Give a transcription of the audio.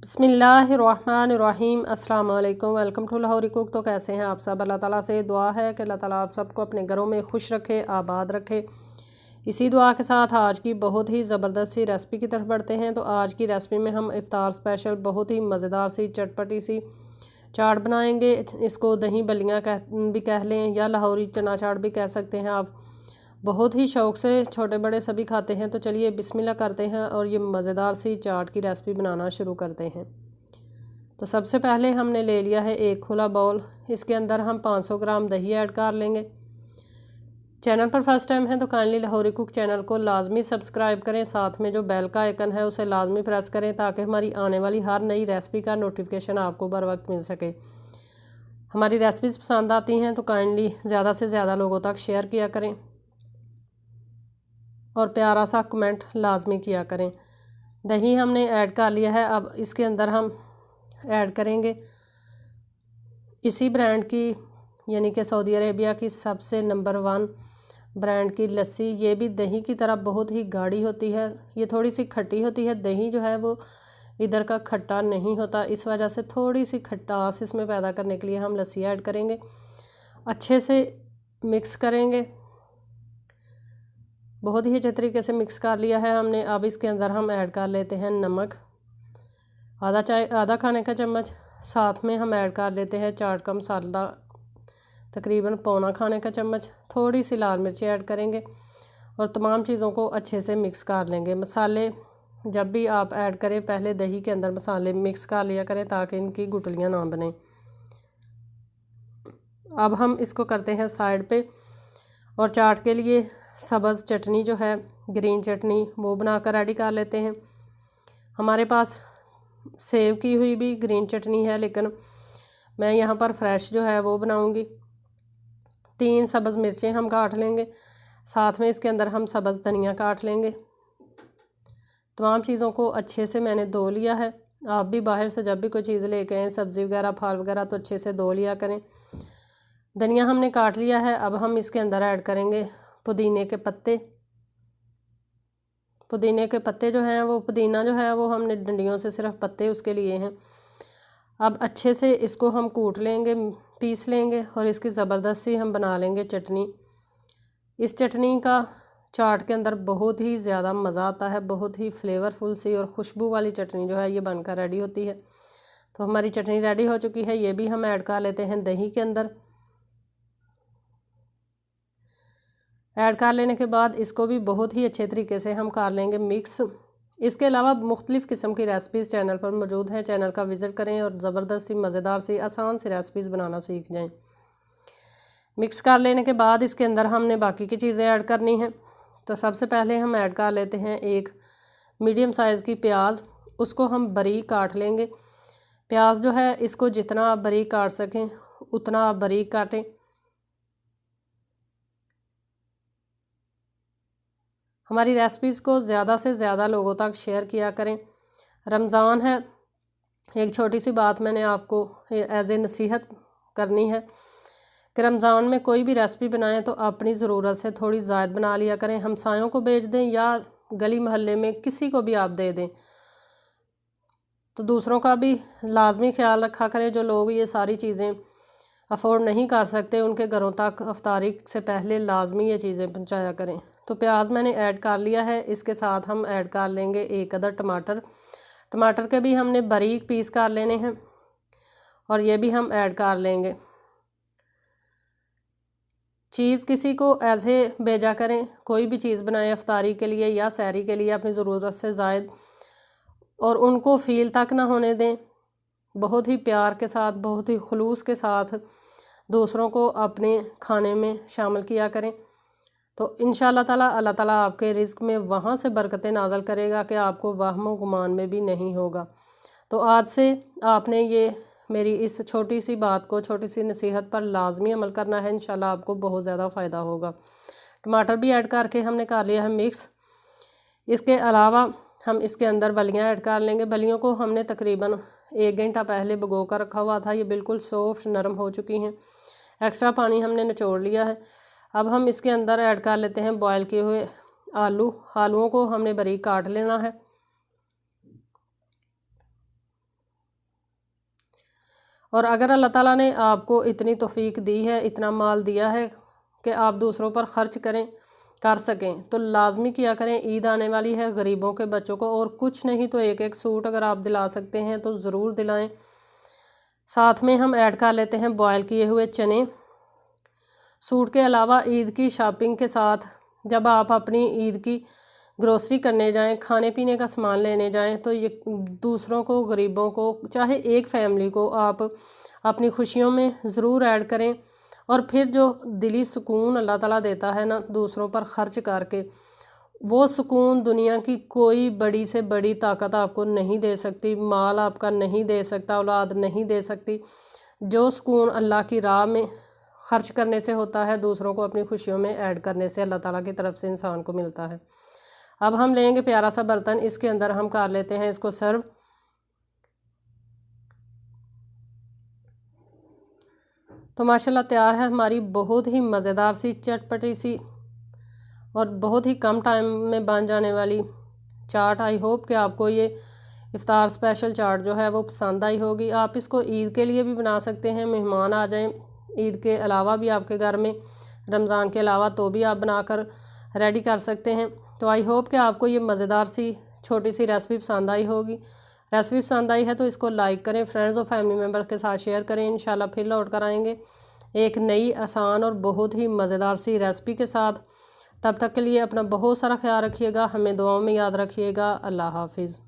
बिस्मिल्लाहिर्रहमानिर्रहीम अस्सलाम वालेकुम। Welcome to Lahori cook. तो कैसे हैं आप सब? अल्लाह ताला से दुआ है कि अल्लाह ताला आप सबको अपने घरों में खुश रखे, आबाद रखे। इसी दुआ के साथ आज की बहुत ही ज़बरदस्त सी रेसिपी की तरफ बढ़ते हैं। तो आज की रेसिपी में हम इफ्तार स्पेशल बहुत ही मज़ेदार सी चटपटी सी चाट बनाएंगे। इसको दही बल्लियाँ भी कह लें या लाहौरी चना चाट भी कह सकते हैं आप। बहुत ही शौक़ से छोटे बड़े सभी खाते हैं। तो चलिए बिस्मिल्लाह करते हैं और ये मज़ेदार सी चाट की रेसिपी बनाना शुरू करते हैं। तो सबसे पहले हमने ले लिया है एक खुला बाउल। इसके अंदर हम 500 ग्राम दही ऐड कर लेंगे। चैनल पर फर्स्ट टाइम है तो काइंडली लाहौरी कुक चैनल को लाजमी सब्सक्राइब करें, साथ में जो बेल का आइकन है उसे लाजमी प्रेस करें ताकि हमारी आने वाली हर नई रेसिपी का नोटिफिकेशन आपको बर वक्त मिल सके। हमारी रेसिपीज़ पसंद आती हैं तो काइंडली ज़्यादा से ज़्यादा लोगों तक शेयर किया करें और प्यारा सा कमेंट लाजमी किया करें। दही हमने ऐड कर लिया है। अब इसके अंदर हम ऐड करेंगे इसी ब्रांड की यानी कि सऊदी अरेबिया की सबसे नंबर 1 ब्रांड की लस्सी। ये भी दही की तरह बहुत ही गाढ़ी होती है। ये थोड़ी सी खट्टी होती है। दही जो है वो इधर का खट्टा नहीं होता, इस वजह से थोड़ी सी खटास इसमें पैदा करने के लिए हम लस्सी ऐड करेंगे। अच्छे से मिक्स करेंगे। बहुत ही अच्छे तरीके से मिक्स कर लिया है हमने। अब इसके अंदर हम ऐड कर लेते हैं नमक, आधा खाने का चम्मच। साथ में हम ऐड कर लेते हैं चाट का मसाला, तकरीबन पौना खाने का चम्मच। थोड़ी सी लाल मिर्ची ऐड करेंगे और तमाम चीज़ों को अच्छे से मिक्स कर लेंगे। मसाले जब भी आप ऐड करें पहले दही के अंदर मसाले मिक्स कर लिया करें ताकि इनकी गुठलियाँ ना बने। अब हम इसको करते हैं साइड पे और चाट के लिए सब्ज़ चटनी जो है, ग्रीन चटनी, वो बनाकर रेडी कर लेते हैं। हमारे पास सेव की हुई भी ग्रीन चटनी है लेकिन मैं यहाँ पर फ्रेश जो है वो बनाऊँगी। 3 सब्ज़ मिर्चें हम काट लेंगे। साथ में इसके अंदर हम सब्ज़ धनिया काट लेंगे। तमाम चीज़ों को अच्छे से मैंने धो लिया है। आप भी बाहर से जब भी कोई चीज़ लेके आएँ, सब्ज़ी वगैरह फल वगैरह, तो अच्छे से धो लिया करें। धनिया हमने काट लिया है। अब हम इसके अंदर ऐड करेंगे पुदीने के पत्ते। पुदीने के पत्ते जो हैं वो, पुदीना जो है वो हमने डंडियों से सिर्फ पत्ते उसके लिए हैं। अब अच्छे से इसको हम कूट लेंगे, पीस लेंगे और इसकी ज़बरदस्त सी हम बना लेंगे चटनी। इस चटनी का चाट के अंदर बहुत ही ज़्यादा मज़ा आता है। बहुत ही फ्लेवरफुल सी और खुशबू वाली चटनी जो है ये बनकर रेडी होती है। तो हमारी चटनी रेडी हो चुकी है। ये भी हम ऐड कर लेते हैं दही के अंदर। ऐड कर लेने के बाद इसको भी बहुत ही अच्छे तरीके से हम कर लेंगे मिक्स। इसके अलावा मुख्तलिफ़ किस्म की रेसिपीज़ चैनल पर मौजूद हैं। चैनल का विज़िट करें और ज़बरदस्त सी मज़ेदार सी आसान सी रेसिपीज़ बनाना सीख जाएं। मिक्स कर लेने के बाद इसके अंदर हमने बाकी की चीज़ें ऐड करनी हैं। तो सबसे पहले हम ऐड कर लेते हैं एक मीडियम साइज़ की प्याज। उसको हम बारीक काट लेंगे। प्याज जो है इसको जितना आप बारीक काट सकें उतना आप बारीक काटें। हमारी रेसिपीज़ को ज़्यादा से ज़्यादा लोगों तक शेयर किया करें। रमज़ान है, एक छोटी सी बात मैंने आपको एज ए नसीहत करनी है कि रमज़ान में कोई भी रेसिपी बनाएं तो अपनी ज़रूरत से थोड़ी ज़्यादा बना लिया करें। हमसायों को बेच दें या गली मोहल्ले में किसी को भी आप दे दें, तो दूसरों का भी लाजमी ख्याल रखा करें। जो लोग ये सारी चीज़ें अफोर्ड नहीं कर सकते उनके घरों तक अफ्तारी से पहले लाजमी ये चीज़ें पहुँचाया करें। तो प्याज मैंने ऐड कर लिया है। इसके साथ हम ऐड कर लेंगे एक अदर टमाटर। टमाटर के भी हमने बारीक पीस कर लेने हैं और ये भी हम ऐड कर लेंगे। चीज़ किसी को ऐसे भेजा करें, कोई भी चीज़ बनाएं अफ्तारी के लिए या सहरी के लिए अपनी ज़रूरत से ज़ायद, और उनको फ़ील तक ना होने दें। बहुत ही प्यार के साथ, बहुत ही खुलूस के साथ दूसरों को अपने खाने में शामिल किया करें। तो इंशाअल्लाह ताला अल्लाह ताला आपके रिज़्क़ में वहाँ से बरकतें नाज़िल करेगा कि आपको वहम गुमान में भी नहीं होगा। तो आज से आपने ये मेरी इस छोटी सी बात को, छोटी सी नसीहत पर लाजमी अमल करना है। इंशाल्लाह आपको बहुत ज़्यादा फ़ायदा होगा। टमाटर भी ऐड करके हमने कर लिया है मिक्स। इसके अलावा हम इसके अंदर बलियाँ ऐड कर लेंगे। बलियों को हमने तकरीबन 1 घंटा पहले भिगो कर रखा हुआ था। ये बिल्कुल सॉफ्ट नरम हो चुकी हैं। एक्स्ट्रा पानी हमने निचोड़ लिया है। अब हम इसके अंदर ऐड कर लेते हैं बॉयल किए हुए आलूओं को हमने बारीक काट लेना है। और अगर अल्लाह ताला ने आपको इतनी तौफीक दी है, इतना माल दिया है कि आप दूसरों पर ख़र्च कर सकें, तो लाजमी किया करें। ईद आने वाली है, गरीबों के बच्चों को और कुछ नहीं तो एक एक सूट अगर आप दिला सकते हैं तो ज़रूर दिलाएं। साथ में हम ऐड कर लेते हैं बॉयल किए हुए चने। सूट के अलावा ईद की शॉपिंग के साथ जब आप अपनी ईद की ग्रोसरी करने जाएं, खाने पीने का सामान लेने जाएं, तो ये दूसरों को, गरीबों को, चाहे एक फैमिली को आप अपनी खुशियों में ज़रूर ऐड करें। और फिर जो दिली सुकून अल्लाह ताला देता है ना दूसरों पर ख़र्च करके, वो सुकून दुनिया की कोई बड़ी से बड़ी ताकत आपको नहीं दे सकती, माल आपका नहीं दे सकता, औलाद नहीं दे सकती। जो सुकून अल्लाह की राह में ख़र्च करने से होता है, दूसरों को अपनी खुशियों में ऐड करने से अल्लाह ताला की तरफ से इंसान को मिलता है। अब हम लेंगे प्यारा सा बर्तन, इसके अंदर हम कर लेते हैं इसको सर्व। तो माशाल्लाह तैयार है हमारी बहुत ही मज़ेदार सी, चटपटी सी और बहुत ही कम टाइम में बन जाने वाली चाट। आई होप कि आपको ये इफ़्तार स्पेशल चाट जो है वो पसंद आई होगी। आप इसको ईद के लिए भी बना सकते हैं, मेहमान आ जाएं ईद के अलावा भी आपके घर में, रमज़ान के अलावा, तो भी आप बनाकर रेडी कर सकते हैं। तो आई होप कि आपको ये मज़ेदार सी छोटी सी रेसिपी पसंद आई होगी। रेसिपी पसंद आई है तो इसको लाइक करें, फ्रेंड्स और फैमिली मेम्बर के साथ शेयर करें। इंशाल्लाह फिर लौट कर आएंगे एक नई, आसान और बहुत ही मज़ेदार सी रेसिपी के साथ। तब तक के लिए अपना बहुत सारा ख्याल रखिएगा, हमें दुआओं में याद रखिएगा। अल्लाह हाफिज़।